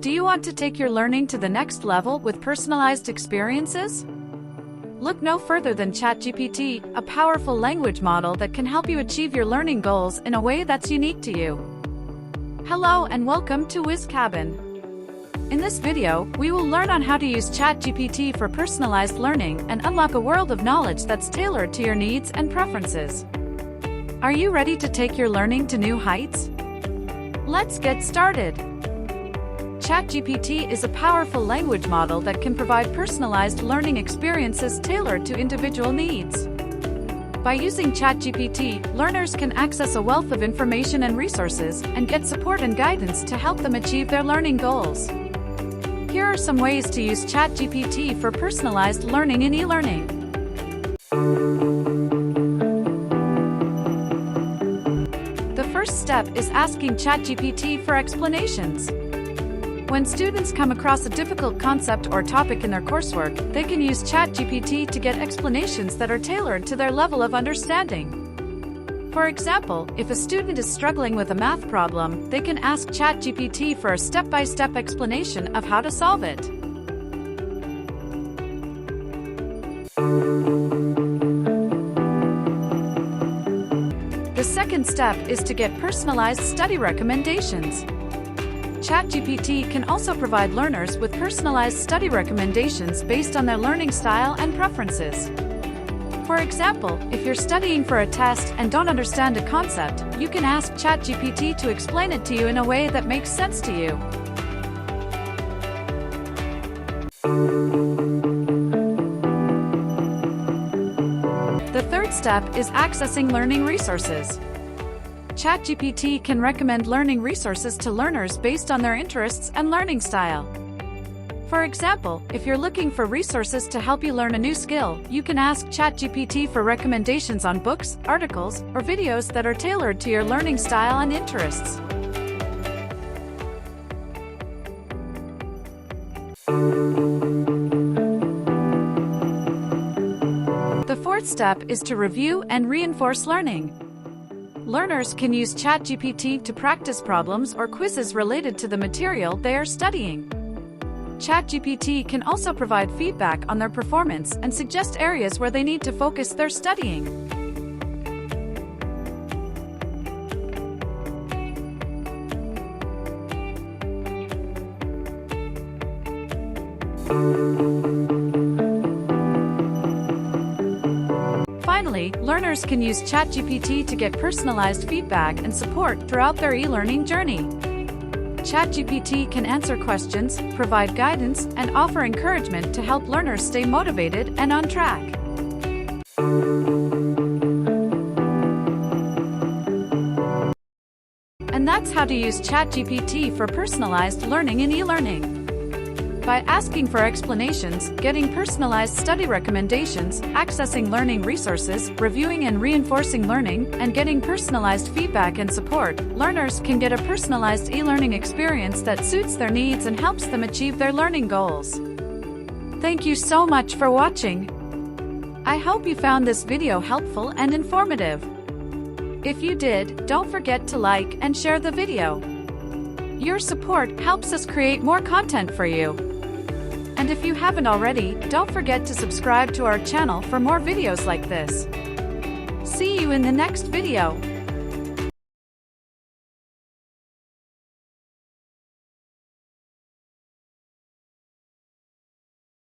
Do you want to take your learning to the next level with personalized experiences? Look no further than ChatGPT, a powerful language model that can help you achieve your learning goals in a way that's unique to you. Hello and welcome to WizCabin. In this video, we will learn on how to use ChatGPT for personalized learning and unlock a world of knowledge that's tailored to your needs and preferences. Are you ready to take your learning to new heights? Let's get started. ChatGPT is a powerful language model that can provide personalized learning experiences tailored to individual needs. By using ChatGPT, learners can access a wealth of information and resources and get support and guidance to help them achieve their learning goals. Here are some ways to use ChatGPT for personalized learning in e-learning. The first step is asking ChatGPT for explanations. When students come across a difficult concept or topic in their coursework, they can use ChatGPT to get explanations that are tailored to their level of understanding. For example, if a student is struggling with a math problem, they can ask ChatGPT for a step-by-step explanation of how to solve it. The second step is to get personalized study recommendations. ChatGPT can also provide learners with personalized study recommendations based on their learning style and preferences. For example, if you're studying for a test and don't understand a concept, you can ask ChatGPT to explain it to you in a way that makes sense to you. The third step is accessing learning resources. ChatGPT can recommend learning resources to learners based on their interests and learning style. For example, if you're looking for resources to help you learn a new skill, you can ask ChatGPT for recommendations on books, articles, or videos that are tailored to your learning style and interests. The fourth step is to review and reinforce learning. Learners can use ChatGPT to practice problems or quizzes related to the material they are studying. ChatGPT can also provide feedback on their performance and suggest areas where they need to focus their studying. Finally, learners can use ChatGPT to get personalized feedback and support throughout their e-learning journey. ChatGPT can answer questions, provide guidance, and offer encouragement to help learners stay motivated and on track. And that's how to use ChatGPT for personalized learning in e-learning. By asking for explanations, getting personalized study recommendations, accessing learning resources, reviewing and reinforcing learning, and getting personalized feedback and support, learners can get a personalized e-learning experience that suits their needs and helps them achieve their learning goals. Thank you so much for watching. I hope you found this video helpful and informative. If you did, don't forget to like and share the video. Your support helps us create more content for you. And if you haven't already, don't forget to subscribe to our channel for more videos like this. See you in the next video.